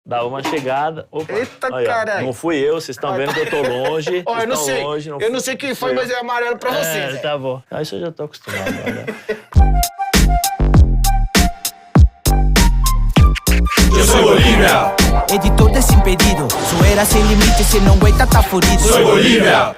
dava uma chegada. Opa, Eita, aí, ó, caralho. não fui eu, vocês estão vendo que eu tô longe. Ó, eu não sei. Longe, Eu não sei quem foi, mas é amarelo pra você, Zé. Tá bom. Ah, isso eu já tô acostumado. Né? Eu sou Bolívia. Editor desimpedido, zoeira sem limite, se não aguenta tá furido. Sou Bolívia.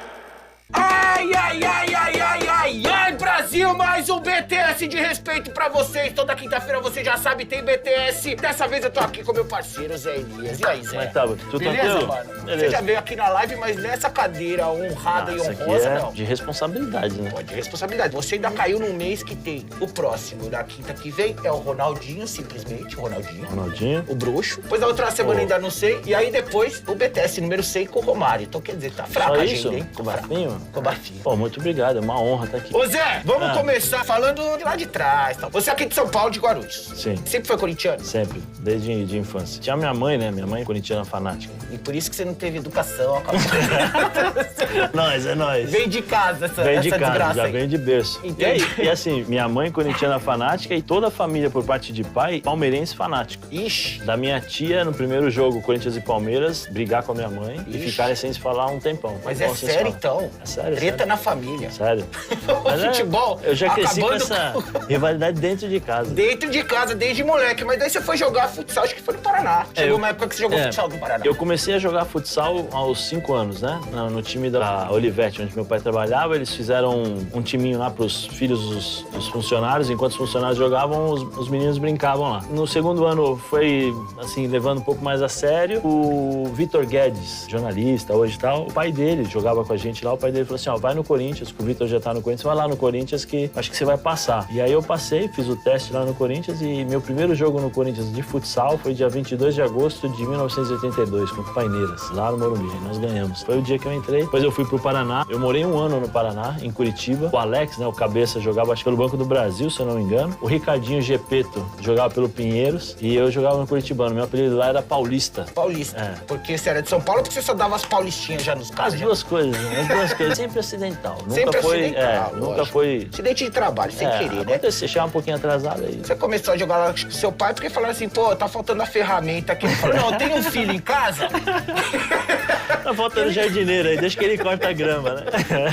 Ai, ai, ai, ai, ai, ai, ai, Brasil, mais um BTS de respeito pra vocês. Toda quinta-feira você já sabe, tem BTS. Dessa vez eu tô aqui com meu parceiro, Zé Elias. E aí, Zé? Como é que tá? Tudo beleza, tranquilo? mano? Beleza. Você já veio aqui na live, mas nessa cadeira honrada e Isso aqui honrosa, é não. de responsabilidade, né? Pô, de responsabilidade. Você ainda caiu num mês que tem o próximo, na quinta que vem, é o Ronaldinho, simplesmente, o Ronaldinho. Ronaldinho. O bruxo. Depois da outra semana ainda não sei. E aí depois o BTS número 100 com o Romário. Então quer dizer, tá fraca Só a isso? agenda, hein? Com o Barfinho? Com o Barfinho. Pô, muito obrigado. É uma honra estar aqui. Ô Zé, vamos começar falando de lá de trás. Tá? Você é aqui de São Paulo, de Guarulhos. Sim. Sempre foi corintiano? Sempre, desde de infância. Tinha minha mãe, né? Minha mãe corintiana fanática. E por isso que você não teve educação. Nós, é nós. Vem de casa essa, Vem de essa casa, desgraça já aí. vem de berço. Entendi. E assim, minha mãe corintiana fanática e toda a família por parte de pai, palmeirense fanático. Ixi. Da minha tia, no primeiro jogo, Corinthians e Palmeiras, brigar com a minha mãe e Ixi. ficarem sem se falar um tempão. Mas Tempão é sem se sério, falar. então? É sério, Treta sério. na família. Sério. O Mas futebol eu já cresci com acabando essa rivalidade dentro de casa. Dentro de casa, desde moleque. Mas daí você foi jogar futsal, acho que foi no Paraná. Chegou uma época que você jogou futsal no Paraná. Eu comecei a jogar futsal aos 5 anos, né? No time da Olivete, onde meu pai trabalhava. Eles fizeram um timinho lá pros filhos dos funcionários. Enquanto os funcionários jogavam, os meninos brincavam lá. No segundo ano foi, assim, levando um pouco mais a sério. O Vitor Guedes, jornalista hoje e tal, o pai dele jogava com a gente lá. O pai dele falou assim, ó, vai no Corinthians, que o Vitor já tá no Corinthians, vai lá no Corinthians que acho que você vai passar. E aí eu passei, fiz o teste lá no Corinthians e meu primeiro jogo no Corinthians de futsal foi dia 22 de agosto de 1982, contra o Paineiras, lá no Morumbi. Nós ganhamos. Foi o dia que eu entrei. Depois eu fui pro Paraná. Eu morei 1 ano no Paraná, em Curitiba. O Alex, né, o cabeça, jogava acho pelo Banco do Brasil, se eu não me engano. O Ricardinho Gepeto jogava pelo Pinheiros e eu jogava no Curitibano. Meu apelido lá era Paulista. Paulista. É. Porque você era de São Paulo ou porque você só dava as paulistinhas já nos As casos? duas coisas, né? As duas coisas. Sempre acidental. Sempre Nunca foi, acidental, nunca lógico. foi. Acidente de trabalho, sem querer, né? Você chegar um pouquinho atrasado aí. Você começou a jogar lá com seu pai porque falaram assim, pô, tá faltando a ferramenta aqui. Ele falou, não, tem um filho em casa Tá faltando jardineiro aí, deixa que ele corta a grama, né?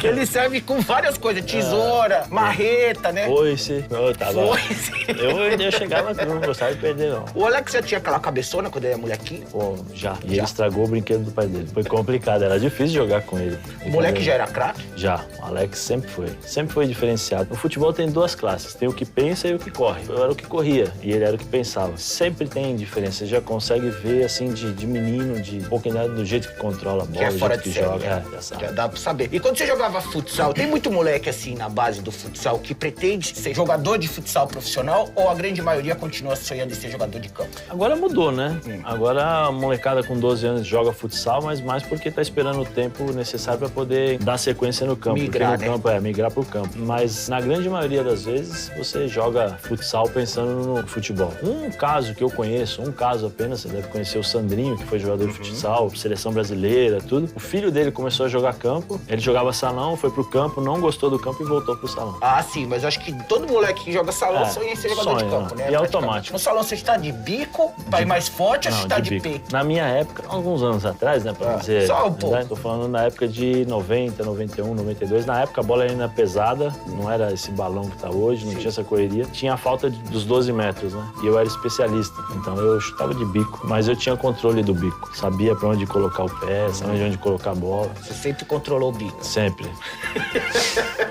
que ele serve com várias coisas, tesoura, marreta, né? Foice. Eu tava. Foice. Eu chegava, eu não gostava de perder, não. O Alex já tinha aquela cabeçona quando ele era molequinho? Pô, já. E ele estragou o brinquedo do pai dele. Foi complicado, era difícil jogar com ele. O moleque já era craque? Já, o Alex sempre foi. Sempre foi diferenciado. No futebol tem 2 classes, tem o que pensa e o que corre. Eu era o que corria e ele era o que pensava. Sempre tem diferença, você já consegue ver, assim, de menino, de pouquinho do jeito que controla a bola, Que é do fora jeito de que série, joga. né? Já sabe. Já dá pra saber. E quando você jogava futsal, tem muito moleque assim na base do futsal que pretende ser jogador de futsal profissional ou a grande maioria continua sonhando em ser jogador de campo? Agora mudou, né? Agora a molecada com 12 anos joga futsal, mas mais porque tá esperando o tempo necessário para poder dar sequência no campo. Migrar, porque no campo, migrar pro campo. Mas na grande maioria das vezes você joga futsal pensando no futebol. Um caso que eu conheço, um caso apenas, você deve conhecer o Sandrinho, que foi jogador de futsal, seleção brasileira, tudo. O filho dele começou a jogar campo, ele jogava salão, foi pro campo, não gostou do campo e voltou pro salão. Ah, sim, mas eu acho que todo moleque que joga salão sonha em ser jogador de sonha, campo, né? E é automático. No salão você está de bico, pra ir mais forte ou você está de bico. peito? Na minha época, alguns anos atrás, né, pra dizer... só um pouco. Né, tô falando na época de 90, 91, 92. Na época a bola era ainda pesada, não era esse balão que tá hoje, não tinha essa correria. Tinha a falta dos 12 metros, né? E eu era especialista, então eu chutava de bico. Mas eu tinha controle do bico. Sabia pra onde colocar o pé, sabia onde colocar a bola. Você sempre controlou o bico. Sempre.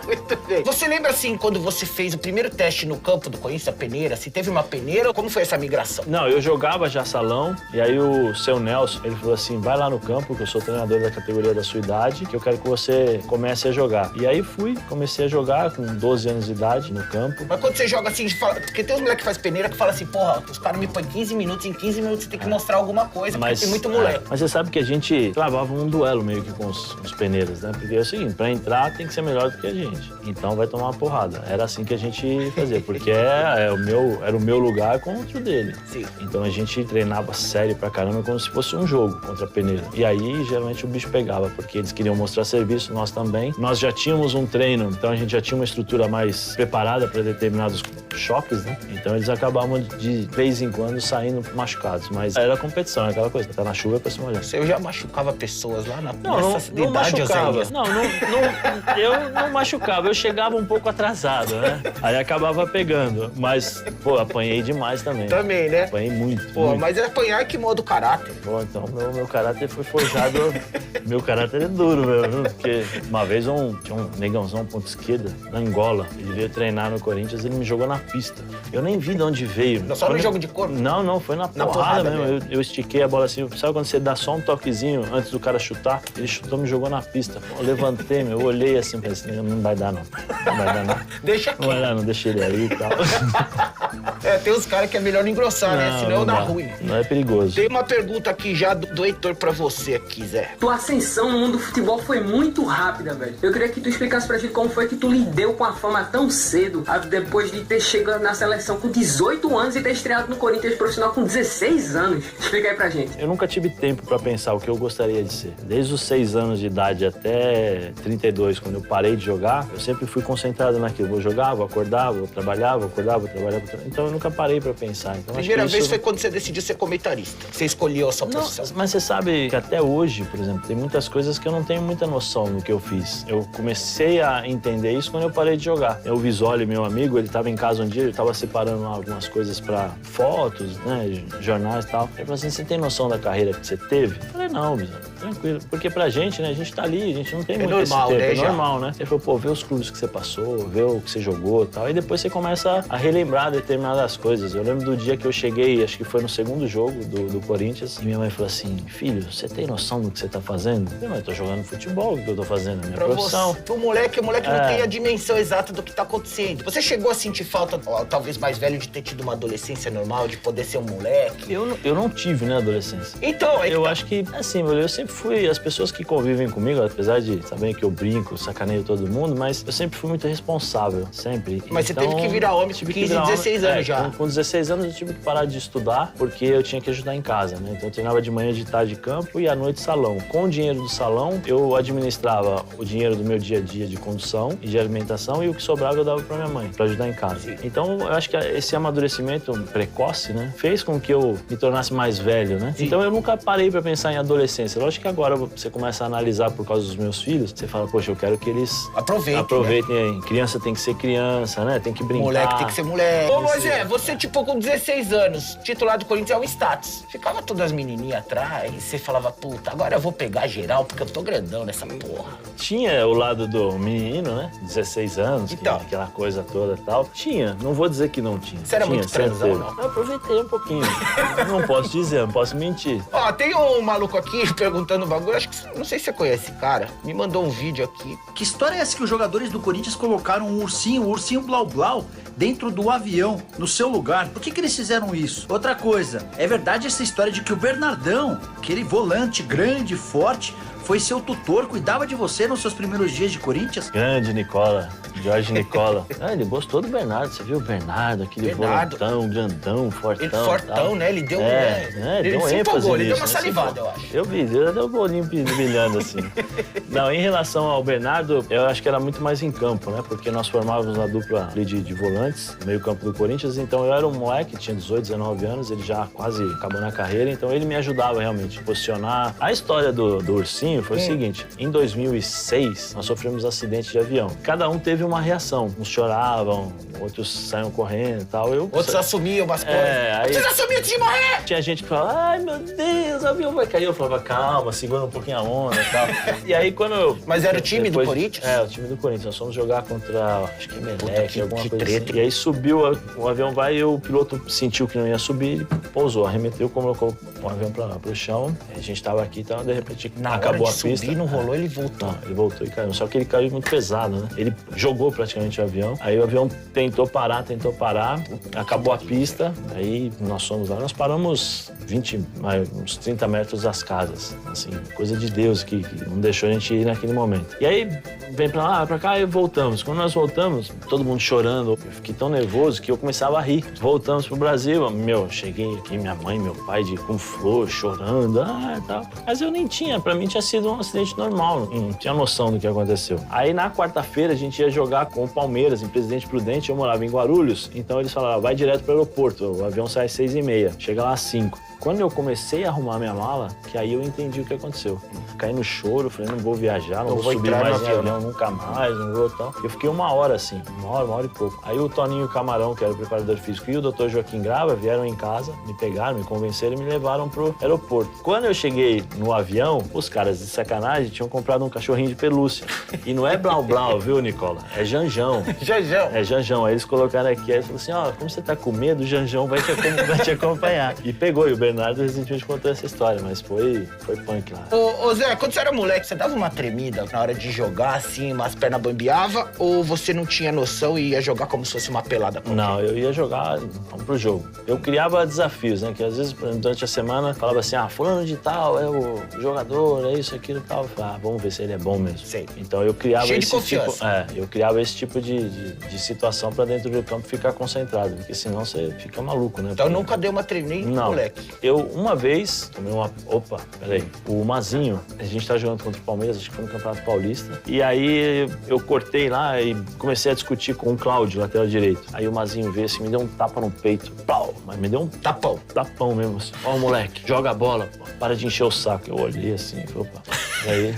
Muito bem. Você lembra, assim, quando você fez o primeiro teste no campo do Corinthians, a peneira? Se teve uma peneira, como foi essa migração? Não, eu jogava já salão, e aí o seu Nelson, ele falou assim, vai lá no campo, que eu sou treinador da categoria da sua idade, que eu quero que você comece a jogar. E aí fui, comecei a jogar com 12 anos de idade no campo. Mas quando você joga assim, porque tem uns moleques que faz peneira que falam assim, porra, os caras me põem 15 minutos, em 15 minutos você tem que mostrar alguma coisa, porque tem muito moleque. Mas você sabe que a gente travava um duelo meio que com os peneiras, né? Porque é o seguinte, pra entrar tem que ser melhor do que a gente. Então vai tomar uma porrada. Era assim que a gente fazia, porque era o meu lugar contra o dele. Sim. Então a gente treinava sério pra caramba, como se fosse um jogo contra a peneira. E aí, geralmente, o bicho pegava, porque eles queriam mostrar serviço, nós também. Nós já tínhamos um treino, então a gente já tinha uma estrutura mais preparada para determinados choques, né? Então eles acabavam de vez em quando saindo machucados. Mas era competição, era aquela coisa, tá na chuva pra se molhar. Você já machucava pessoas lá nessa Não idade, machucava. Oséias? Eu não machucava, eu chegava um pouco atrasado, né? Aí acabava pegando. Mas, pô, apanhei demais também. Também, né? Apanhei muito. Pô, muito. mas apanhar que modo caráter. Pô, então meu caráter foi forjado. Meu caráter é duro, meu. Porque uma vez tinha um negãozão, ponta esquerda, na Angola. Ele veio treinar no Corinthians, ele me jogou na pista. Eu nem vi de onde veio. Só no jogo de corpo? Não, foi na porrada mesmo. Eu estiquei a bola assim. Sabe quando você dá só um toquezinho antes do cara chutar? Ele chutou, me jogou na pista. Pô, eu levantei, eu olhei assim, pensei, não vai dar não. Não vai dar não. Deixa aqui. Não vai dar não, deixa ele aí e tal. Tem uns caras que é melhor não engrossar, né? Senão dá ruim. Não é perigoso. Tem uma pergunta aqui já do Heitor pra você aqui, Zé. Tua ascensão no mundo do futebol foi muito rápida, velho. Eu queria que tu explicasse pra gente como foi que tu lidou com a fama tão cedo, depois de ter chegado na seleção com 18 anos e ter estreado no Corinthians profissional com 16 anos. Explica aí pra gente. Eu nunca tive tempo pra pensar o que eu gostaria de ser. Desde os 6 anos de idade até 32, quando eu parei de jogar, eu sempre fui concentrado naquilo. Vou jogar, vou acordar, vou trabalhar, vou acordar, vou trabalhar. Então eu nunca parei pra pensar. Então, Primeira vez foi quando você decidiu ser comentarista. Você escolheu a sua profissão. Mas você sabe que até hoje, por exemplo, tem muitas coisas que eu não tenho muita noção do que eu fiz. Eu comecei a entender isso quando eu parei de jogar. O Visoli, meu amigo, ele estava em casa um dia, ele estava separando algumas coisas para fotos, né, jornais e tal. Ele falou assim, você tem noção da carreira que você teve? Eu falei, não, Visoli, tranquilo. Porque pra gente, né, a gente tá ali, a gente não tem muito normal, esse tempo. né, É normal, né? Ele falou, pô, vê os clubes que você passou, vê o que você jogou e tal. E depois você começa a relembrar determinadas coisas. Eu lembro do dia que eu cheguei, acho que foi no segundo jogo do Corinthians, e minha mãe falou assim, filho, você tem noção do que você tá fazendo? Eu falei, mas eu tô jogando futebol, o que eu tô fazendo? É minha profissão. O moleque não tem a dimensão exata do que tá acontecendo. Você chegou a sentir falta, talvez mais velho, de ter tido uma adolescência normal, de poder ser um moleque? Eu não tive, né, adolescência. Então, eu acho que, assim, eu sempre fui, as pessoas que convivem comigo, apesar de saberem que eu brinco, sacaneio todo mundo, mas eu sempre fui muito responsável, sempre. Mas então, você teve que virar homem com 15, 16 anos já. Com 16 anos eu tive que parar de estudar, porque eu tinha que ajudar em casa, né? Então eu treinava de manhã, de tarde de campo e à noite salão. Com o dinheiro do salão, eu administrava o dinheiro do meu dia a dia de condução e de alimentação e o que sobrava eu dava pra minha mãe, pra ajudar em casa. Então eu acho que esse amadurecimento precoce, né, fez com que eu me tornasse mais velho, né? Então eu nunca parei pra pensar em adolescência. Lógico que agora você começa a analisar por causa dos meus filhos, você fala, poxa, eu quero que eles aproveitem né? aí. Criança tem que ser criança, né? Tem que brincar. Moleque tem que ser moleque. Ô, Moisés, você, tipo, com 16 anos, titular do Corinthians é um status. Ficava todas as menininhas atrás e você falava, puta, agora eu vou pegar geral porque eu tô grandão nessa porra. Tinha o lado do menino, né? 16 anos, então, aquela coisa toda e tal. Tinha, não vou dizer que não tinha. Você era muito transão, não? Eu aproveitei um pouquinho. Não posso dizer, não posso mentir. Ó, tem um maluco aqui perguntando um bagulho, acho que, não sei se você conhece esse cara, me mandou um vídeo aqui. Que história é essa que os jogadores do Corinthians colocaram o ursinho Blau Blau dentro do avião, no seu lugar? Por que eles fizeram isso? Outra coisa, é verdade essa história de que o Bernardão, aquele volante grande, forte, foi seu tutor, cuidava de você nos seus primeiros dias de Corinthians? Grande Nicola, Jorge Nicola. Ele gostou do Bernardo, você viu o Bernardo, aquele volantão, grandão, fortão. Ele fortão, né? Ele deu ele deu se ênfase empolgou, ele nisso, deu uma salivada, eu acho. Eu vi, ele deu um bolinho brilhando assim. Não, em relação ao Bernardo, eu acho que era muito mais em campo, né? Porque nós formávamos uma dupla ali de volantes, no meio campo do Corinthians, então eu era um moleque, tinha 18, 19 anos, ele já quase acabou na carreira, então ele me ajudava realmente a posicionar. A história do ursinho foi o seguinte, em 2006, nós sofremos um acidente de avião. Cada um teve uma reação. Uns choravam, outros saíam correndo e tal. Outros assumiam umas coisas. Vocês assumiam antes de morrer! Tinha gente que falava, ai meu Deus, o avião vai cair. Eu falava, calma, segura um pouquinho a onda e tal. E aí quando eu... Mas era o time do Corinthians? É, o time do Corinthians. Nós fomos jogar contra, acho que Emelec, alguma coisa treta. assim. E aí subiu, o avião vai e o piloto sentiu que não ia subir, pousou, arremeteu, colocou o avião pro chão. A gente tava aqui, então de repente acabou a pista. Não rolou, ele voltou. Não, ele voltou e caiu. Só que ele caiu muito pesado, né? Ele jogou praticamente o avião. Aí o avião tentou parar, acabou a pista. Aí nós fomos lá, nós paramos uns 30 metros das casas. Assim, coisa de Deus que não deixou a gente ir naquele momento. E aí vem pra lá, pra cá e voltamos. Quando nós voltamos, todo mundo chorando. Eu fiquei tão nervoso que eu começava a rir. Voltamos pro Brasil. Cheguei aqui, minha mãe, meu pai com flor, chorando, e tal. Mas eu nem tinha, pra mim tinha sido sido um acidente normal, não tinha noção do que aconteceu. Aí na quarta-feira a gente ia jogar com o Palmeiras em Presidente Prudente, eu morava em Guarulhos, então eles falaram, vai direto pro aeroporto, o avião sai às 6h30, chega lá às 5. Quando eu comecei a arrumar minha mala, que aí eu entendi o que aconteceu. Caí no choro, falei, não vou viajar, não vou subir mais em avião nunca mais, não vou tal. Eu fiquei uma hora assim, uma hora e pouco. Aí o Toninho Camarão, que era o preparador físico, e o Dr. Joaquim Grava vieram em casa, me pegaram, me convenceram e me levaram pro aeroporto. Quando eu cheguei no avião, os caras de sacanagem tinham comprado um cachorrinho de pelúcia. E não é Blau Blau, viu, Nicola? É Janjão. Janjão. É Janjão. Aí eles colocaram aqui, aí falaram assim, ó, como você tá com medo, o Janjão vai te acompanhar. E pegou, e o Bernardo recentemente contou essa história, mas foi punk lá. Ô Zé, quando você era moleque, você dava uma tremida na hora de jogar, assim, as pernas bambeava, ou você não tinha noção e ia jogar como se fosse uma pelada? Não, eu ia jogar pro jogo. Eu criava desafios, né, que às vezes durante a semana falava assim, fulano de tal é o jogador, é isso, aquilo e tal. Eu falava, vamos ver se ele é bom mesmo. Sei. Então eu criava Cheio de esse confiança. tipo, eu criava esse tipo de situação pra dentro do campo ficar concentrado, porque senão você fica maluco, né? Então nunca deu uma tremida, nem moleque. Eu, uma vez, tomei uma... Opa, peraí. O Mazinho, a gente tá jogando contra o Palmeiras, acho que foi no Campeonato Paulista. E aí eu cortei lá e comecei a discutir com o Cláudio, lateral direito. Aí o Mazinho veio assim, me deu um tapa no peito. Pau! Mas me deu um tapão mesmo assim. Ó, moleque, joga a bola, pô. Para de encher o saco. Eu olhei assim, falei, opa. E aí,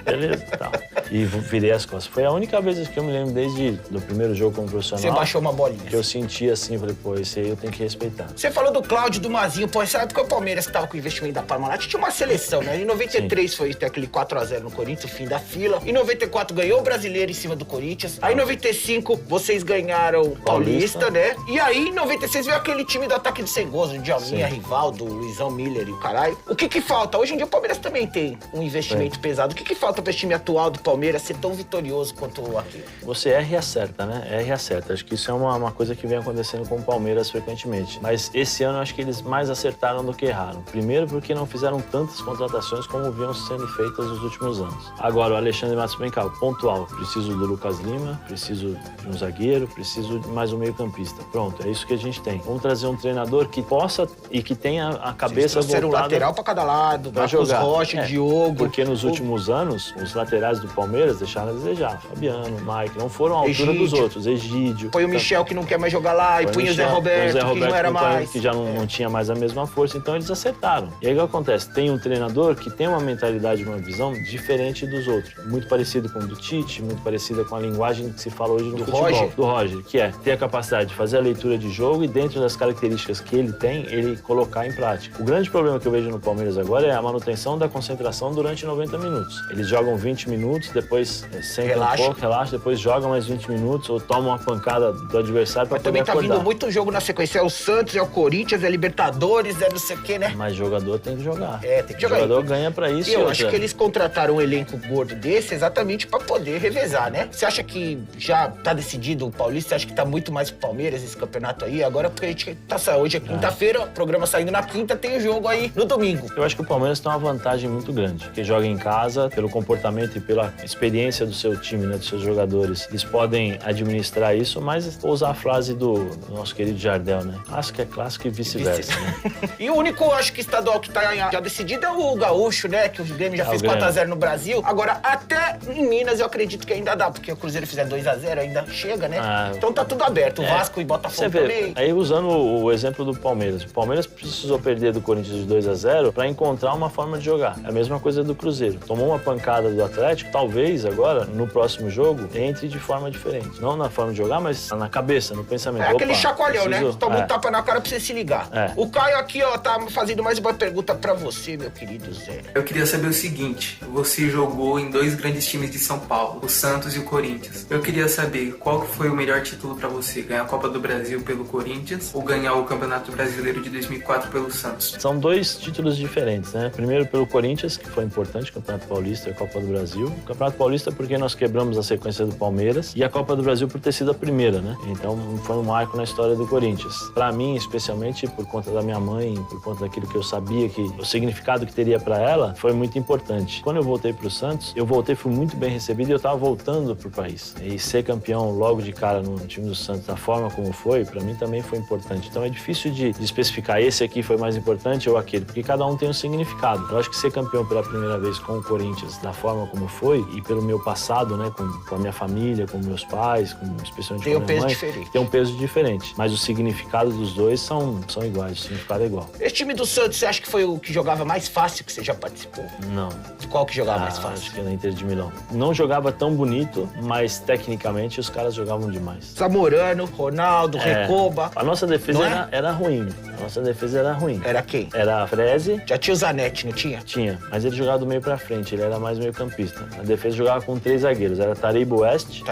beleza, tal. E virei as costas. Foi a única vez que eu me lembro desde o primeiro jogo como profissional. Você baixou uma bolinha. Que eu senti assim, falei, pô, esse aí eu tenho que respeitar. Você falou do Cláudio, do Mazinho, pô, essa época o Palmeiras que tava com o investimento da Parmalat tinha uma seleção, né? Em 93 Sim. Foi aquele 4x0 no Corinthians, o fim da fila. Em 94 ganhou o Brasileiro em cima do Corinthians. Aí em 95 vocês ganharam o Paulista, né? E aí em 96 veio aquele time do ataque de Sengoso, Djalminha, Rivaldo, Luizão Miller e o caralho. O que falta? Hoje em dia o Palmeiras também tem um investimento pesado. O que falta pra esse time atual do Palmeiras ser tão vitorioso quanto aquele? Você erra e acerta, né? Erra e acerta. Acho que isso é uma coisa que vem acontecendo com o Palmeiras frequentemente. Mas esse ano acho que eles mais acertaram do que erraram. Primeiro porque não fizeram tantas contratações como vinham sendo feitas nos últimos anos. Agora, o Alexandre Matos vem cá, pontual. Preciso do Lucas Lima, preciso de um zagueiro, preciso de mais um meio-campista. Pronto, é isso que a gente tem. Vamos trazer um treinador que possa e que tenha a cabeça voltada... um lateral pra cada lado, pra Marcos jogar. Rocha, Diogo... Porque nos últimos anos, os laterais do Palmeiras deixaram a desejar. Fabiano, Mike, não foram à altura dos outros. Egídio. Põe o Michel, que não quer mais jogar lá, e põe o Zé Roberto, que não era mais. Que já não tinha mais a mesma força, então eles acertaram. E aí o que acontece? Tem um treinador que tem uma mentalidade, uma visão diferente dos outros. Muito parecido com o do Tite, muito parecida com a linguagem que se fala hoje no futebol. Do Roger, que é ter a capacidade de fazer a leitura de jogo e dentro das características que ele tem, ele colocar em prática. O grande problema que eu vejo no Palmeiras agora é a manutenção da concentração durante 90 minutos. Eles jogam 20 minutos, depois sentam um pouco, relaxa, depois jogam mais 20 minutos ou tomam uma pancada do adversário pra poder acordar. Também tá vindo muito jogo na sequência. É o Santos, é o Corinthians, é Libertadores, é não sei o quê, né? Mas jogador tem que jogar. Tem que jogar. O jogador ganha pra isso. E eu acho que eles contrataram um elenco gordo desse exatamente pra poder revezar, né? Você acha que já tá decidido o Paulista? Você acha que tá muito mais pro Palmeiras esse campeonato aí? Agora, porque a gente tá hoje é quinta-feira, o programa saindo na quinta, tem o jogo aí no domingo. Eu acho que o Palmeiras tem uma vantagem muito grande, porque joga em casa, pelo comportamento e pela experiência do seu time, né, dos seus jogadores. Eles podem administrar isso, mas vou usar a frase do nosso querido Jardel, né? Clássico é clássico e vice-versa, né? E o único, acho que estadual que tá já decidido é o Gaúcho, né? Que o Grêmio já fez 4x0 no Brasil. Agora, até em Minas, eu acredito que ainda dá, porque o Cruzeiro fizer 2x0 ainda chega, né? Então tá tudo aberto. O Vasco e Botafogo também. Aí, usando o exemplo do Palmeiras. O Palmeiras precisou perder do Corinthians de 2x0 pra encontrar uma forma de jogar. É a mesma coisa do Cruzeiro. Tomou uma pancada do Atlético, talvez agora, no próximo jogo, entre de forma diferente. Não na forma de jogar, mas na cabeça, no pensamento. É aquele chacoalhão, né? Toma um tapa na cara pra você se ligar. O Caio aqui, ó, tá fazendo mais uma pergunta pra você, meu querido Zé. Eu queria saber o seguinte, você jogou em dois grandes times de São Paulo, o Santos e o Corinthians. Eu queria saber qual que foi o melhor título pra você, ganhar a Copa do Brasil pelo Corinthians ou ganhar o Campeonato Brasileiro de 2004 pelo Santos? São dois títulos diferentes, né? Primeiro pelo Corinthians, que foi importante, Campeonato Paulista e a Copa do Brasil. O Campeonato Campeonato Paulista porque nós quebramos a sequência do Palmeiras e a Copa do Brasil por ter sido a primeira, né? Então foi um marco na história do Corinthians. Pra mim, especialmente por conta da minha mãe, por conta daquilo que eu sabia que o significado que teria pra ela, foi muito importante. Quando eu voltei pro Santos, fui muito bem recebido e eu tava voltando pro país. E ser campeão logo de cara no time do Santos, da forma como foi, pra mim também foi importante. Então é difícil de especificar esse aqui foi mais importante ou aquele, porque cada um tem um significado. Eu acho que ser campeão pela primeira vez com o Corinthians, da forma como foi, e pelo meu passado, né, com a minha família, com meus pais, especialmente com a minha mãe, tem um peso diferente. Mas o significado dos dois são iguais, o significado é igual. Esse time do Santos, você acha que foi o que jogava mais fácil que você já participou? Não. Qual que jogava mais fácil? Acho que na Inter de Milão. Não jogava tão bonito, mas tecnicamente os caras jogavam demais. Zamorano, Ronaldo, Recoba. A nossa defesa era ruim. A nossa defesa era ruim. Era quem? Era a Freze. Já tinha o Zanetti, não tinha? Tinha, mas ele jogava do meio pra frente, ele era mais meio campista. A defesa jogava com 3 zagueiros, era Taribo West,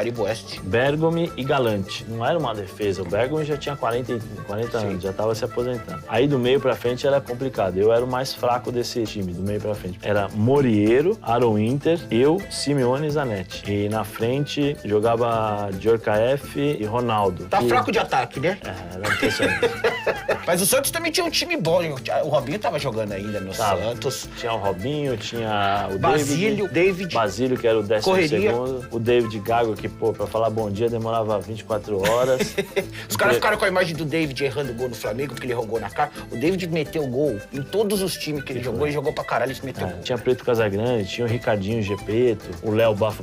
Bergomi e Galante. Não era uma defesa, o Bergomi já tinha 40 anos, já tava se aposentando. Aí do meio pra frente era complicado, eu era o mais fraco desse time, do meio pra frente. Era Moriero, Aaron Inter, eu, Simeone e Zanetti. E na frente jogava Djorkaeff e Ronaldo. Fraco de ataque, né? Era impressionante. Mas o Santos também tinha um time bom. O Robinho tava jogando ainda no Santos. Tinha o Robinho, tinha o David. Basílio, que era o 12º. O David Gago, que, pra falar bom dia, demorava 24 horas. Os caras ficaram com a imagem do David errando gol no Flamengo, porque ele errou gol na cara. O David meteu gol em todos os times que ele jogou. Ele jogou pra caralho, ele meteu gol. Tinha Preto Casagrande, tinha o Ricardinho Gepeto, o Léo Bafo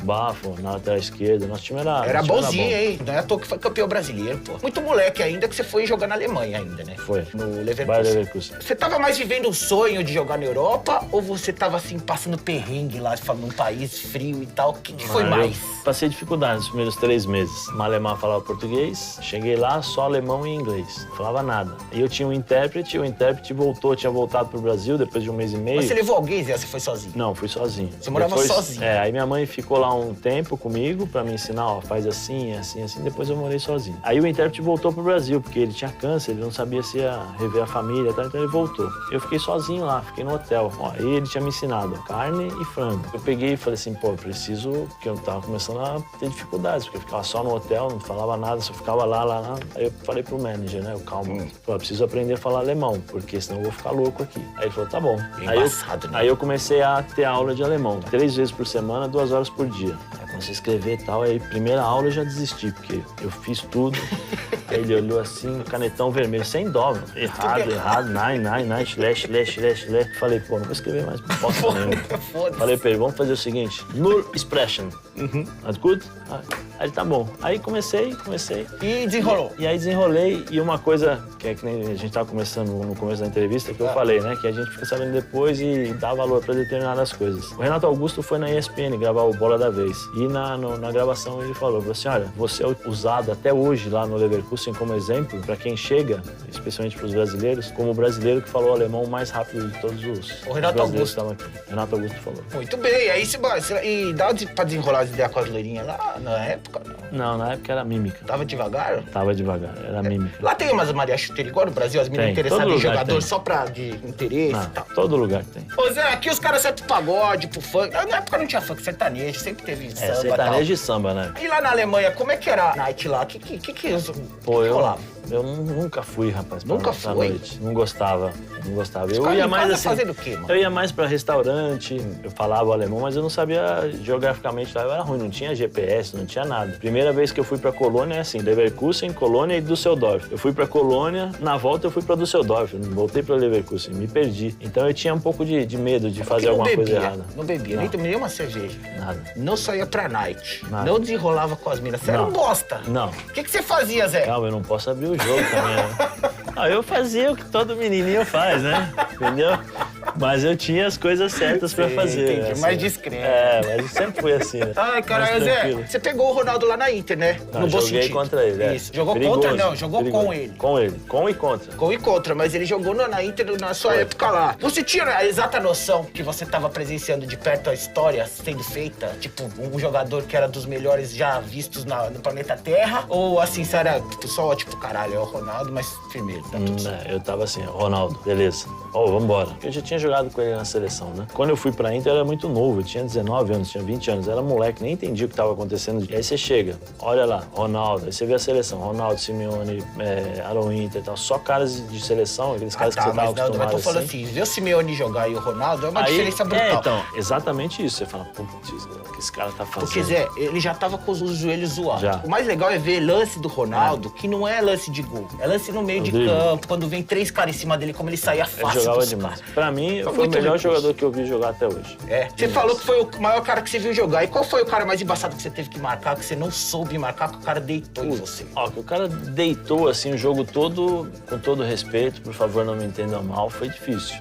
na lateral esquerda. Nosso time era bonzinho, hein? Não é à toa que foi campeão brasileiro, pô. Muito moleque ainda, que você foi jogar na Alemanha ainda, né? Foi. No Leverkusen. Você tava mais vivendo o sonho de jogar na Europa ou você tava, assim, passando perrengue lá, num país frio e tal? O que foi mais? Passei dificuldade nos primeiros 3 meses. Uma alemã falava português, cheguei lá só alemão e inglês. Não falava nada. E eu tinha um intérprete, o intérprete tinha voltado pro Brasil depois de 1 mês e meio. Mas você levou alguém, Zé? Você foi sozinho? Não, fui sozinho. Você morava sozinho? Aí minha mãe ficou lá um tempo comigo pra me ensinar, faz assim, assim, assim. Depois eu morei sozinho. Aí o intérprete voltou pro Brasil, porque ele tinha câncer, ele não sabia se ia rever a família, tá? Então ele voltou. Eu fiquei sozinho lá, fiquei no hotel. Aí ele tinha me ensinado carne e frango. Eu peguei e falei assim, preciso, porque eu tava começando a ter dificuldades, porque eu ficava só no hotel, não falava nada, só ficava lá. Aí eu falei pro manager, né, calma, eu preciso aprender a falar alemão, porque senão eu vou ficar louco aqui. Aí ele falou, tá bom. Aí eu comecei a ter aula de alemão, 3 vezes por semana, 2 horas por dia. Aí comecei a escrever e tal, aí primeira aula eu já desisti, porque eu fiz tudo. Aí ele olhou assim, canetão vermelho, sem dó, errado, nein, slash. Falei, não vou escrever mais bosta nenhuma. Falei pra ele, vamos fazer o seguinte, nur sprechen. That's good? Aí ele, tá bom. Aí comecei. E desenrolou. E aí desenrolei, e uma coisa que nem a gente tava começando no começo da entrevista, que eu falei, né, que a gente fica sabendo depois e dá valor pra determinadas coisas. O Renato Augusto foi na ESPN gravar o Bola da Vez, e na gravação ele falou assim, olha, você é usado até hoje lá no Leverkusen como exemplo pra quem chega, especialmente pros brasileiros, como o brasileiro que falou alemão mais rápido de todos os Renato Augusto estavam aqui. Renato Augusto falou. Muito bem, aí e dá pra desenrolar as ideias com as loirinhas lá na época? Não, na época era mímica. Tava devagar? Tava devagar, era mímica. Lá tem umas Maria Chuteira igual no Brasil, as meninas interessadas em jogador só de interesse e tal. Todo lugar tem. Ô Zé, aqui os caras sempre pro pagode, pro funk. Na época não tinha funk, sertanejo, sempre teve samba. Sertanejo e samba, né? E lá na Alemanha, como é que era a night lá? Que rolava? Eu nunca fui, rapaz. Nunca foi? Noite. Não gostava. Eu ia mais assim. Fazendo o quê, mano? Eu ia mais pra restaurante, eu falava alemão, mas eu não sabia geograficamente lá. Eu era ruim, não tinha GPS, não tinha nada. Primeira vez que eu fui pra Colônia, assim, Leverkusen, Colônia e Düsseldorf. Eu fui pra Colônia, na volta eu fui pra Düsseldorf, eu voltei pra Leverkusen, me perdi. Então eu tinha um pouco de medo de fazer alguma coisa errada. Não bebia, nem tomei nenhuma cerveja. Nada. Não só ia pra night. Nada. Não desenrolava com as minas. Você era um bosta. Não. O que você fazia, Zé? Calma, eu não posso abrir o jogo também, né? Eu fazia o que todo menininho faz, né? Entendeu? Mas eu tinha as coisas certas pra fazer. Entendi, assim. Mais discreto. Mas eu sempre fui assim, né? Ai, caralho, Zé, você pegou o Ronaldo lá na Inter, né? No bom sentido. Joguei contra ele, Isso. Jogou perigoso, contra? Não, jogou perigoso. Com ele. Com ele. Com e contra. Com e contra, mas ele jogou na Inter na sua época lá. Você tinha a exata noção que você tava presenciando de perto a história sendo feita? Tipo, um jogador que era dos melhores já vistos no planeta Terra? Ou assim, você era só, tipo, caralho, é o Ronaldo, mas firmeza, tá tudo certo. Eu tava assim, Ronaldo, beleza. Vambora. Eu já tinha jogado com ele na seleção, né? Quando eu fui pra Inter, eu era muito novo, eu tinha 19 anos, tinha 20 anos, eu era moleque, nem entendi o que estava acontecendo. E aí você chega, olha lá, Ronaldo, aí você vê a seleção, Ronaldo, Simeone, Aaron Inter e tal, só caras de seleção, aqueles caras que você tava acostumado Mas tô falando assim, ver o Simeone jogar e o Ronaldo é uma diferença brutal. Então, exatamente isso. Você fala, putz, o que esse cara tá fazendo? Porque, Zé, ele já tava com os joelhos zoados. Já. O mais legal é ver lance do Ronaldo, que não é lance de gol, é lance no meio de campo, quando vem 3 caras em cima dele, como ele saía fácil. Ele jogava dos demais. caras. Pra mim, foi o melhor jogador que eu vi jogar até hoje. É. Você falou que foi o maior cara que você viu jogar. E qual foi o cara mais embaçado que você teve que marcar, que você não soube marcar, que o cara deitou em você? Ó, que o cara deitou, assim, o jogo todo, com todo respeito, por favor, não me entendam mal, foi difícil.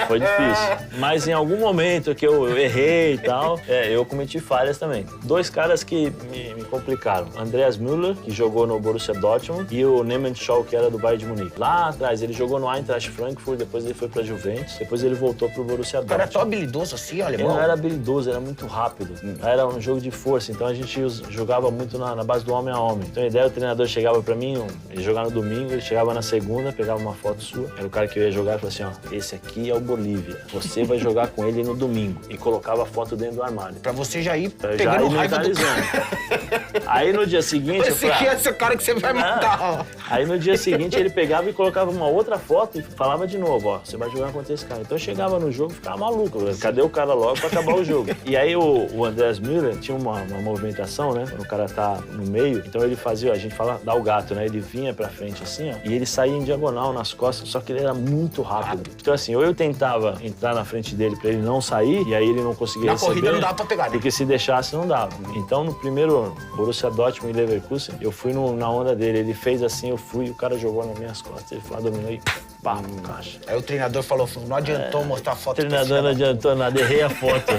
Foi difícil. Mas em algum momento que eu errei e tal, eu cometi falhas também. 2 caras que me complicaram. Andreas Müller, que jogou no Borussia Dortmund, e o Nemanja Scholl, que era do Bayern de Munique. Lá atrás, ele jogou no Eintracht Frankfurt, depois ele foi pra Juventus, depois ele voltou pro Borussia Dortmund. O cara é tão habilidoso assim, olha, Ele não era habilidoso, era muito rápido. Era um jogo de força, então a gente jogava muito na base do homem a homem. Então a ideia, o treinador chegava pra mim, ele jogava no domingo, ele chegava na segunda, pegava uma foto sua, era o cara que eu ia jogar e falava assim, ó, esse aqui é o Bolívia, você vai jogar com ele no domingo. E colocava a foto dentro do armário. Pra você já ir Pra pegando já ir raiva do mentalizando. Aí no dia seguinte, eu Esse aqui é esse cara que você vai matar. Aí no dia seguinte ele pegava e colocava uma outra foto e falava de novo, ó, você vai jogar contra esse cara. Então eu chegava no jogo e ficava maluco, cadê o cara logo pra acabar o jogo? E aí o Andreas Müller tinha uma movimentação, né, quando o cara tá no meio, então ele fazia, a gente fala, dá o gato, né, ele vinha pra frente assim, ó, e ele saía em diagonal nas costas, só que ele era muito rápido. Então assim, ou eu tentava entrar na frente dele pra ele não sair, e aí ele não conseguia receber. Na corrida não dava pra pegar, né? Porque se deixasse, não dava. Então no primeiro Borussia Dortmund e Leverkusen, eu fui na onda dele, ele fez assim, eu fui, e o cara jogou nas minhas costas, ele foi lá, dominou e pá, caixa. Aí o treinador falou, não adiantou mostrar a foto. O treinador não adiantou nada, errei a foto.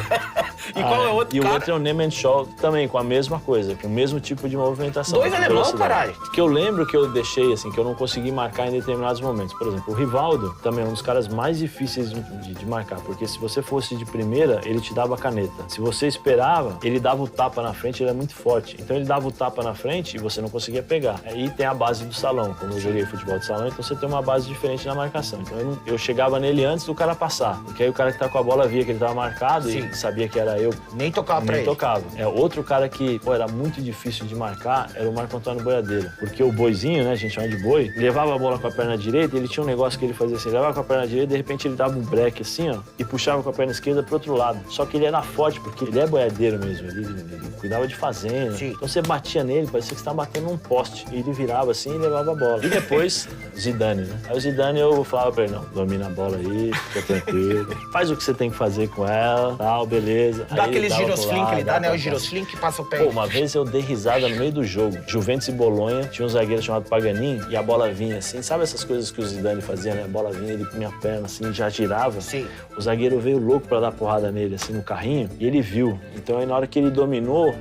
E qual é o outro E cara? o outro é o Nemanja Scholl, também com a mesma coisa, com o mesmo tipo de movimentação. 2 alemão, velocidade. caralho. Que eu lembro que eu deixei, assim, que eu não consegui marcar em determinados momentos. Por exemplo, o Rivaldo também é um dos caras mais difíceis de marcar, porque se você fosse de primeira, ele te dava a caneta. Se você esperava, ele dava o tapa na frente, ele é muito forte. Então ele dava o tapa na frente e você não conseguia pegar. Aí tem a base do salão. Quando eu joguei futebol de salão, então você tem uma base diferente na marcação. Então eu chegava nele antes do cara passar, porque aí o cara que tá com a bola via que ele tava marcado e sabia que era eu. Nem tocava pra Nem ele. tocava. Outro cara que, era muito difícil de marcar era o Marco Antônio Boiadeiro. Porque o boizinho, né, a gente chama de boi, levava a bola com a perna direita e ele tinha um negócio que ele fazia assim, levava com a perna direita, de repente ele dava um break assim, ó, e puxava com a perna esquerda pro outro lado. Só que ele era forte, porque ele é boiadeiro mesmo, ele cuidava de fazenda. Sim. Então você batia nele, parecia que você tava batendo num poste. E ele virava assim e levava a bola. E depois, Zidane, né? Aí o Zidane eu falava pra ele, não, domina a bola aí, fica tranquilo, faz o que você tem que fazer com ela, tal, beleza. Dá Aí aqueles dava pro girosflim lado, que ele dá, dava né? pra O cá. girosflim que passa o pé. Pô, uma vez eu dei risada no meio do jogo. Juventus e Bolonha, tinha um zagueiro chamado Paganin e a bola vinha assim. Sabe essas coisas que o Zidane fazia, né? A bola vinha, ele com minha perna assim, já girava. Sim. O zagueiro veio louco pra dar porrada nele, assim, no carrinho, e ele viu. Então aí na hora que ele dominou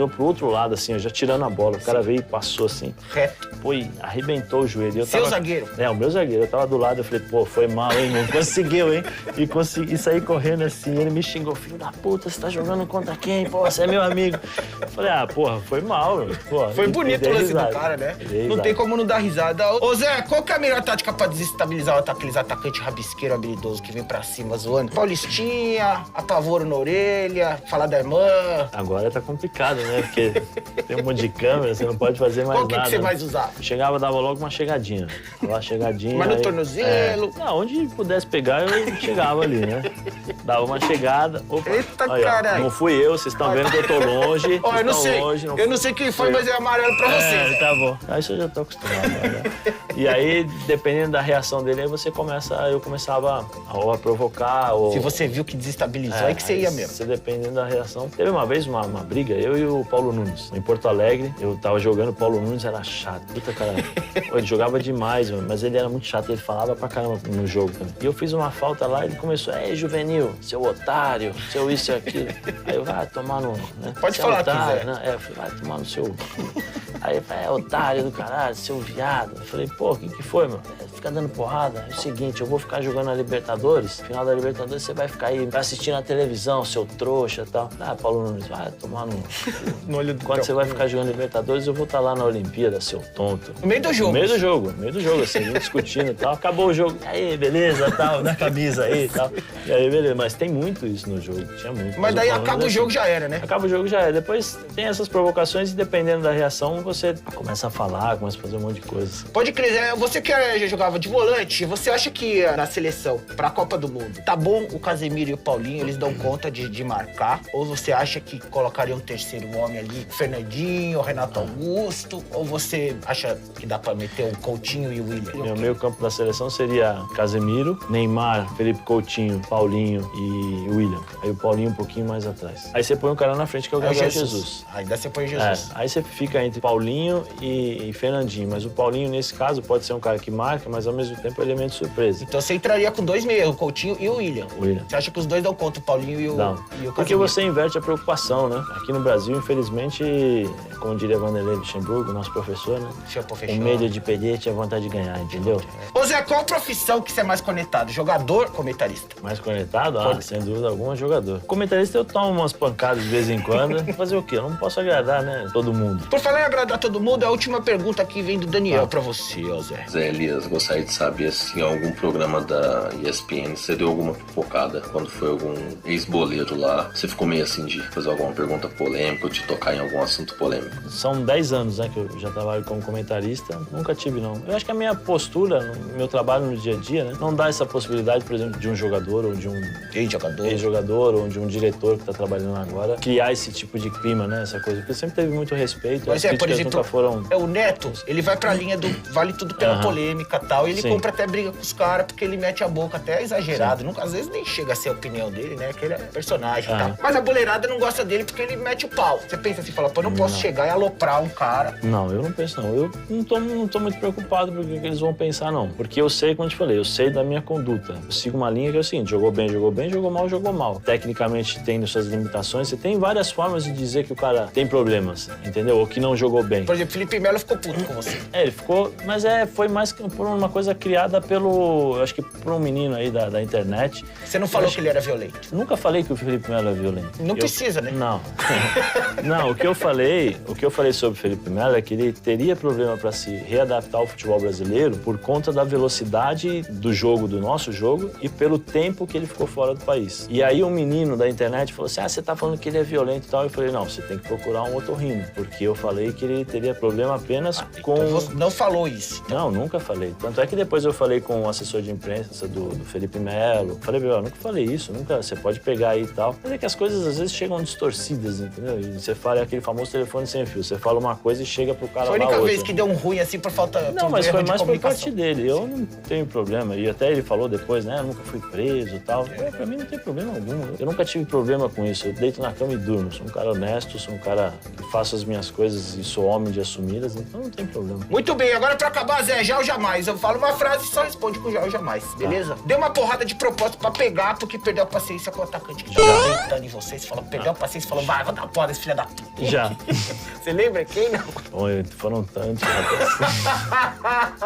pro outro lado, assim, ó, já tirando a bola. O cara veio e passou assim. Reto. Pô, e arrebentou o joelho. Eu Seu tava... zagueiro? O meu zagueiro. Eu tava do lado, eu falei, pô, foi mal, hein? Não conseguiu, hein? E consegui sair correndo assim. Ele me xingou, filho da puta, você tá jogando contra quem? Pô, você é meu amigo. Eu falei, porra, foi mal. Pô, Foi bonito o lance do cara, né? Não tem como não dar risada. Ô Zé, qual que é a melhor tática pra desestabilizar aqueles atacantes rabisqueiro habilidoso que vem pra cima zoando? Paulistinha, apavoro na orelha, falar da irmã. Agora tá complicado, né? Porque tem um monte de câmera, você não pode fazer mais Qual que nada. você mais usava? Chegava, dava logo uma chegadinha. Uma chegadinha. Mas no aí- tornozelo? Não, onde pudesse pegar, eu chegava ali, né? Dava uma chegada. Opa, Eita, aí, ó, caralho. não fui eu, vocês estão vendo que eu tô longe. Ó, eu não vocês sei. tão longe, Eu não sei quem foi, mas é amarelo pra você. Zé. Tá bom. Aí isso eu já tô acostumado, né? E aí, dependendo da reação dele, aí eu começava a provocar, ou... Se você viu que desestabilizou, aí que você ia aí, mesmo. Você dependendo da reação. Teve uma vez uma briga, eu e o Paulo Nunes, em Porto Alegre. Eu tava jogando, o Paulo Nunes era chato. Puta cara. Pô, ele jogava demais, mano, mas ele era muito chato. Ele falava pra caramba no jogo também. E eu fiz uma falta lá e ele começou, Juvenil, seu otário, seu isso e aquilo. Aí eu, vai tomar no... Né? Pode Você falar, otário, quiser. né? É, eu falei, vai tomar no seu... Aí ele falou, otário do caralho, seu viado. Eu falei, pô, o que foi, meu? Fica dando porrada. É o seguinte, eu vou ficar jogando a Libertadores. Final da Libertadores, você vai ficar aí, vai assistir na televisão, seu trouxa e tal. Ah, Paulo Nunes, vai tomar no... No olho do Quando você vai ficar jogando Libertadores, eu vou estar lá na Olimpíada, seu tonto. No meio do jogo. No meio do jogo, assim, a gente discutindo e tal. Acabou o jogo. E aí, beleza, tal, dá camisa aí e tal. E aí, beleza. Mas tem muito isso no jogo, tinha muito. Mas daí o Paulo acaba o Nunes, jogo, já era, né? Acaba o jogo, já é. Depois tem essas provocações e dependendo da reação, você começa a falar, começa a fazer um monte de coisa. Assim. Pode crer, você que já jogava de volante, você acha que na seleção, pra Copa do Mundo, tá bom o Casemiro e o Paulinho, eles dão conta de marcar? Ou você acha que colocaria um terceiro homem ali, o Fernandinho, o Renato Augusto? Ou você acha que dá pra meter o Coutinho e o William? Meu meio campo da seleção seria Casemiro, Neymar, Felipe Coutinho, Paulinho e William. Aí o Paulinho um pouquinho mais atrás. Aí você põe um cara na frente que é o Gabriel Jesus. Ainda você põe Jesus. Aí você fica entre Paulinho e Fernandinho. Mas o Paulinho, nesse caso, pode ser um cara que marca, mas ao mesmo tempo é elemento surpresa. Então você entraria com dois meios, o Coutinho e o William. Você acha que os dois dão conta, o Paulinho e o Casemiro? Porque você inverte a preocupação, né? Aqui no Brasil, infelizmente, como diria Vanderlei Luxemburgo, nosso professor, né? Com medo de perder, tinha vontade de ganhar, entendeu? Ô Zé, qual profissão que você é mais conectado? Jogador ou comentarista? Mais conectado? Ah, sem dúvida alguma, jogador. Comentarista, eu tomo umas pancadas de vez em quando. Fazer o quê? Eu não posso agradar, né? Todo mundo. Por falar em agradar todo mundo, a última pergunta aqui vem do Daniel pra você, ó Zé. Zé Elias, gostaria de saber se em algum programa da ESPN você deu alguma fofocada quando foi algum ex-boleiro lá. Você ficou meio assim de fazer alguma pergunta polêmica ou de tocar em algum assunto polêmico? São 10 anos, né, que eu já trabalho como comentarista. Nunca tive, não. Eu acho que a minha postura, no meu trabalho no dia a dia, né, não dá essa possibilidade, por exemplo, de um jogador ou de um ex-jogador ou de um diretor que tá trabalhando agora, criar esse tipo de clima, né, essa coisa. Porque sempre teve muito respeito. Mas as por exemplo, nunca foram... o Neto, ele vai pra linha do vale tudo pela polêmica e tal. Ele compra até briga com os caras porque ele mete a boca até exagerado. Nunca, às vezes nem chega a ser a opinião dele, né, que ele é personagem e tal. Mas a boleirada não gosta dele porque ele mete o pau. Você pensa assim, fala, pô, eu não posso chegar e aloprar um cara. Não, eu não penso, não. Eu não tô muito preocupado com o que eles vão pensar, não. Porque eu sei, como eu te falei, eu sei da minha conduta. Eu sigo uma linha que é o seguinte, jogou bem, jogou mal. Tecnicamente tem suas limitações. Você tem várias formas de dizer que o cara tem problemas, entendeu? Ou que não jogou bem. Por exemplo, Felipe Melo ficou puto com você. Ele ficou, mas foi mais por uma coisa criada acho que por um menino aí da internet. Você não falou que ele era violento? Nunca falei que o Felipe Melo é violento. Não precisa, né? Não. Não, o que eu falei sobre o Felipe Melo é que ele teria problema para se readaptar ao futebol brasileiro por conta da velocidade do jogo, do nosso jogo, e pelo tempo que ele ficou fora do país. E aí um menino da internet falou assim, você tá falando que ele é violento e tal. Eu falei, não, você tem que procurar um otorrino, porque eu falei que ele teria problema apenas com... Então você não falou isso? Não, nunca falei. Tanto é que depois eu falei com o assessor de imprensa do Felipe Melo. Falei, eu nunca falei isso, nunca, você pode pegar aí e tal. Mas é que as coisas às vezes chegam distorcidas, entendeu? E você fala aquele famoso telefone sem fio. Você fala uma coisa e chega pro cara lá outra. Foi a única vez que deu um ruim assim por falta... Não, mas foi mais por parte dele. Eu não tenho problema. E até ele falou depois, né? Eu nunca fui preso e tal. Pra mim não tem problema algum. Eu nunca tive problema com isso. Eu deito na cama e durmo. Sou um cara honesto, sou um cara que faço as minhas coisas e sou homem de assumidas, então não tem problema. Muito bem, agora pra acabar, Zé, já ou jamais. Eu falo uma frase e só responde com já ou jamais, beleza? Deu uma porrada de propósito pra pegar, porque perdeu a paciência com o atacante que tava deitando em vocês. Falou, perdeu a paciência e falou, vai, vou dar uma porra desse filho da puta. Já. Você lembra quem, não? Oi, foram tantos, rapaz.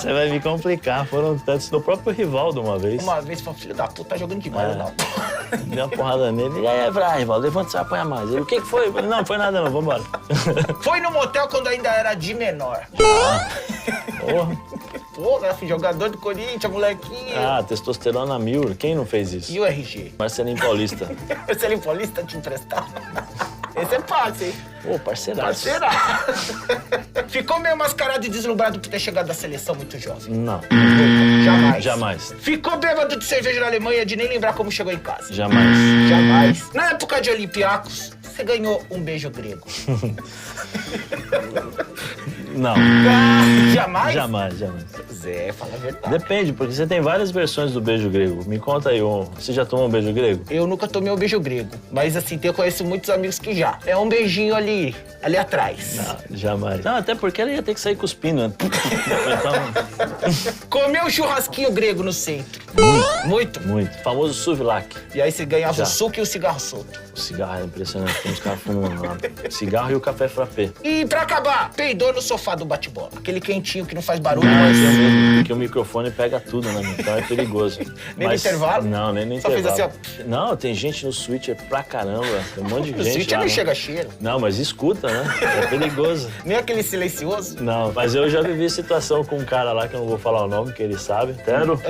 Você vai me complicar, foram tantos. Do próprio Rivaldo uma vez. Uma vez, falou, filho da puta, tá jogando demais, não. Deu uma porrada nele. E aí, Rivaldo, levanta, você vai apanhar mais. Ele, o que foi? Não, foi nada não, vambora. Foi no motel quando ainda era de menor. Porra. Porra, jogador do Corinthians, molequinho. Ah, testosterona 1000. Quem não fez isso? E o RG? Marcelinho Paulista. Marcelinho Paulista te emprestar? Esse é fácil, hein? Pô, parceiraço. Parceiraço. Ficou meio mascarado e deslumbrado por ter chegado da seleção muito jovem? Não. Jamais. Jamais. Ficou bêbado de cerveja na Alemanha de nem lembrar como chegou em casa? Jamais. Jamais. Na época de Olympiacos, você ganhou um beijo grego? Não. Jamais? Jamais. Zé, fala a verdade. Depende, porque você tem várias versões do beijo grego. Me conta aí, você já tomou um beijo grego? Eu nunca tomei um beijo grego, mas assim, eu conheço muitos amigos que já. É um beijinho ali atrás. Não, jamais. Não, até porque ela ia ter que sair cuspindo, né? Então... Comeu um churrasquinho grego no centro. Muito. Muito. Famoso souvlaki. E aí você ganhava Já. o suco e o cigarro solto. O cigarro é impressionante, tem uns caras fumando lá. Cigarro e o café frappé. E pra acabar, peidou no sofá do bate-bola. Aquele quentinho que não faz barulho, É mas... mesmo, porque o microfone pega tudo, né? Então é perigoso. Nem no intervalo? Não, nem no Só fez intervalo. assim, Não, tem gente no switcher pra caramba. Tem um monte de No gente switcher lá, não né? chega cheiro. Não, mas escuta, né? É perigoso. Nem aquele silencioso. Não, mas eu já vivi situação com um cara lá, que eu não vou falar o nome, que ele sabe, Tero, que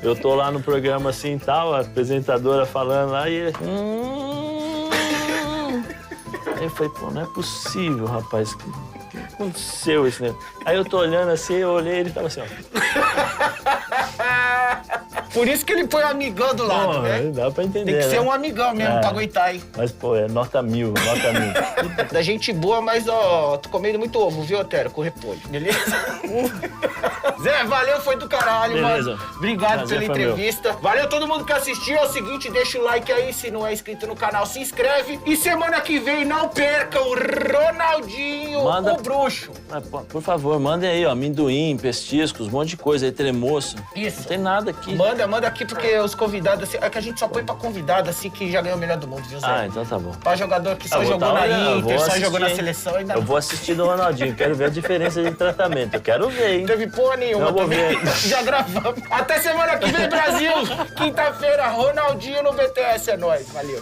eu tô lá no programa assim e tal, a apresentadora falando lá e ele... Aí eu falei, pô, não é possível, rapaz, que aconteceu esse negócio? Aí eu tô olhando assim, eu olhei e ele tava assim, ó. Por isso que ele põe o amigão do lado, Pô, né? dá pra entender, Tem que ser né? um amigão mesmo pra aguentar, hein? Mas, pô, é nota 1000, nota 1000. Da gente boa, mas, ó, tô comendo muito ovo, viu, Otero? Com repolho, beleza? Zé, valeu, foi do caralho, Beleza. mano. Obrigado Prazer pela foi meu. entrevista. Valeu todo mundo que assistiu. É o seguinte, deixa o like aí, se não é inscrito no canal, se inscreve. E semana que vem, não perca o Ronaldinho, Manda- o bruxo. Mas, pô, por favor, mandem aí, ó, amendoim, pestiscos, um monte de coisa aí, tremoço. Isso. Não tem nada aqui. Manda aqui, porque os convidados, assim, é que a gente só põe pra convidado, assim, que já ganhou o melhor do mundo, viu, Zé? Ah, então tá bom. Pra jogador que só Eu vou jogou tá na olhando, Inter, vou só assistir, jogou na hein? seleção, ainda Eu vou assistir do Ronaldinho, quero ver a diferença de tratamento. Eu quero ver, hein? Não teve porra nenhuma Eu vou também. ver. Já gravamos. Até semana que vem, Brasil. Quinta-feira, Ronaldinho no BTS. É nóis. Valeu.